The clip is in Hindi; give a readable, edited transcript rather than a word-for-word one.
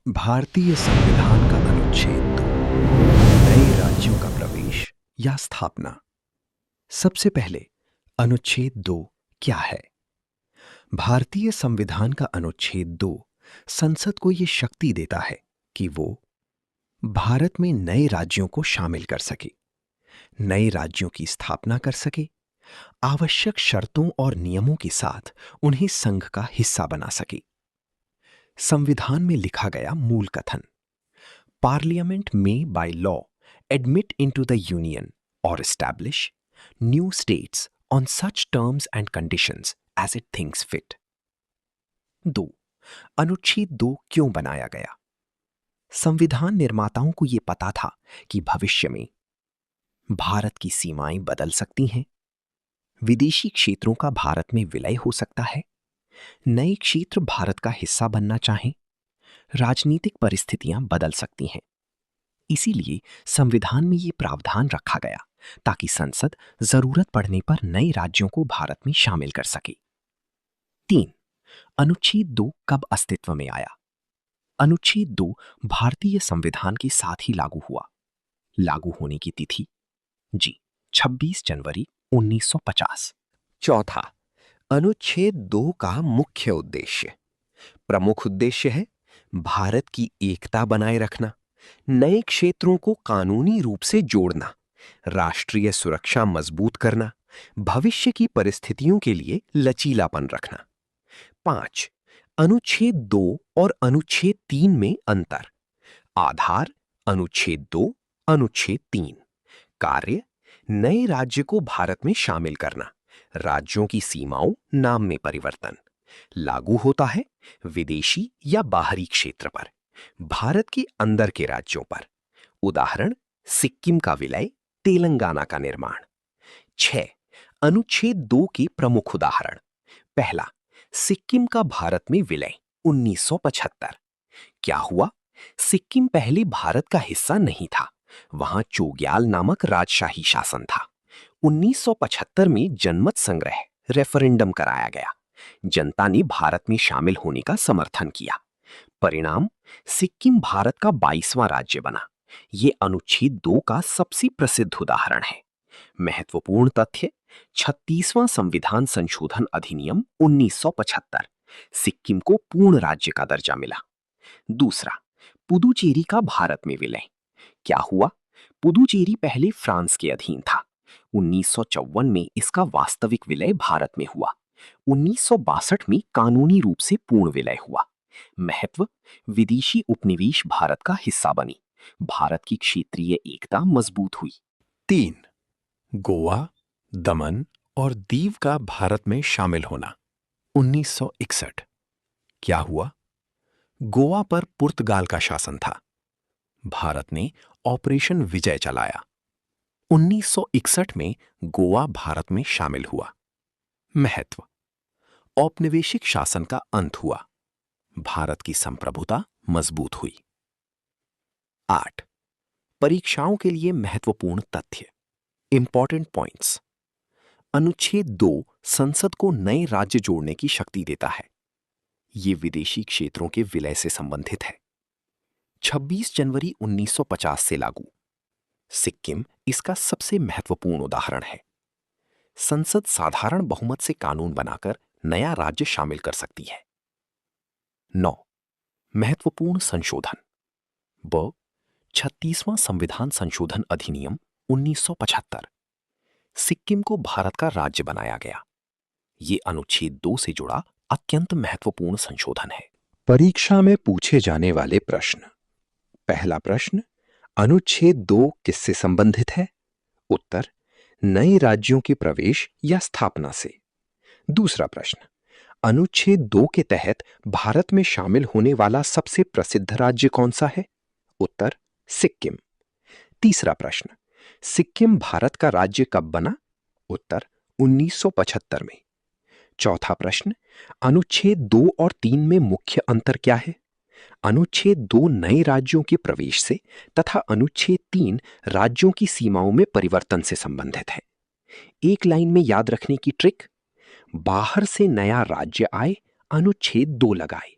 भारतीय संविधान का अनुच्छेद 2, नए राज्यों का प्रवेश या स्थापना। सबसे पहले अनुच्छेद 2 क्या है? भारतीय संविधान का अनुच्छेद 2 संसद को यह शक्ति देता है कि वो भारत में नए राज्यों को शामिल कर सके, नए राज्यों की स्थापना कर सके, आवश्यक शर्तों और नियमों के साथ उन्हें संघ का हिस्सा बना सके। संविधान में लिखा गया मूल कथन: Parliament may by law admit into the Union or establish new states on such terms and conditions as it thinks fit। 2. अनुच्छेद 2 क्यों बनाया गया? संविधान निर्माताओं को यह पता था कि भविष्य में भारत की सीमाएं बदल सकती हैं, विदेशी क्षेत्रों का भारत में विलय हो सकता है, नए क्षेत्र भारत का हिस्सा बनना चाहें, राजनीतिक परिस्थितियां बदल सकती हैं। इसीलिए संविधान में यह प्रावधान रखा गया ताकि संसद जरूरत पड़ने पर नए राज्यों को भारत में शामिल कर सके। 3. अनुच्छेद 2 कब अस्तित्व में आया? अनुच्छेद 2 भारतीय संविधान के साथ ही लागू हुआ। लागू होने की तिथि? जी, 26 जनवरी 1950। चौथा, अनुच्छेद 2 का मुख्य उद्देश्य। प्रमुख उद्देश्य है भारत की एकता बनाए रखना, नए क्षेत्रों को कानूनी रूप से जोड़ना, राष्ट्रीय सुरक्षा मजबूत करना, भविष्य की परिस्थितियों के लिए लचीलापन रखना। 5. अनुच्छेद 2 और अनुच्छेद 3 में अंतर। आधार अनुच्छेद 2, अनुच्छेद 3। कार्य नए राज्य को भारत में शामिल करना, राज्यों की सीमाओं नाम में परिवर्तन। लागू होता है विदेशी या बाहरी क्षेत्र पर, भारत के अंदर के राज्यों पर। उदाहरण सिक्किम का विलय, तेलंगाना का निर्माण। 6. अनुच्छेद 2 के प्रमुख उदाहरण। पहला, सिक्किम का भारत में विलय 1975। क्या हुआ? सिक्किम पहले भारत का हिस्सा नहीं था, वहां चोग्याल नामक राजशाही शासन था। 1975 में जनमत संग्रह रेफरेंडम कराया गया, जनता ने भारत में शामिल होने का समर्थन किया। परिणाम, सिक्किम भारत का 22वां राज्य बना। यह अनुच्छेद 2 का सबसे प्रसिद्ध उदाहरण है। महत्वपूर्ण तथ्य: 36वां संविधान संशोधन अधिनियम 1975, सिक्किम को पूर्ण राज्य का दर्जा मिला। दूसरा, पुदुचेरी का भारत में विलय। क्या हुआ? पुदुचेरी पहले फ्रांस के अधीन था। 1954 में इसका वास्तविक विलय भारत में हुआ। 1962 में कानूनी रूप से पूर्ण विलय हुआ। महत्व: विदेशी उपनिवेश भारत का हिस्सा बनी, भारत की क्षेत्रीय एकता मजबूत हुई। 3. गोवा, दमन और दीव का भारत में शामिल होना। 1961। क्या हुआ? गोवा पर पुर्तगाल का शासन था, भारत ने ऑपरेशन विजय चलाया। 1961 में गोवा भारत में शामिल हुआ। महत्व: औपनिवेशिक शासन का अंत हुआ, भारत की संप्रभुता मजबूत हुई। 8. परीक्षाओं के लिए महत्वपूर्ण तथ्य, इंपॉर्टेंट पॉइंट्स। अनुच्छेद 2 संसद को नए राज्य जोड़ने की शक्ति देता है। यह विदेशी क्षेत्रों के विलय से संबंधित है। 26 जनवरी 1950 से लागू। सिक्किम इसका सबसे महत्वपूर्ण उदाहरण है। संसद साधारण बहुमत से कानून बनाकर नया राज्य शामिल कर सकती है। 9. महत्वपूर्ण संशोधन। 36वां संविधान संशोधन अधिनियम 1975, सिक्किम को भारत का राज्य बनाया गया। यह अनुच्छेद 2 से जुड़ा अत्यंत महत्वपूर्ण संशोधन है। परीक्षा में पूछे जाने वाले प्रश्न। पहला प्रश्न, अनुच्छेद 2 किससे संबंधित है? उत्तर, नए राज्यों के प्रवेश या स्थापना से। दूसरा प्रश्न, अनुच्छेद 2 के तहत भारत में शामिल होने वाला सबसे प्रसिद्ध राज्य कौन सा है? उत्तर, सिक्किम। तीसरा प्रश्न, सिक्किम भारत का राज्य कब बना? उत्तर, 1975 में। चौथा प्रश्न, अनुच्छेद 2 और 3 में मुख्य अंतर क्या है? अनुच्छेद 2 नए राज्यों के प्रवेश से तथा अनुच्छेद 3 राज्यों की सीमाओं में परिवर्तन से संबंधित है। एक लाइन में याद रखने की ट्रिक: बाहर से नया राज्य आए, अनुच्छेद 2 लगाए,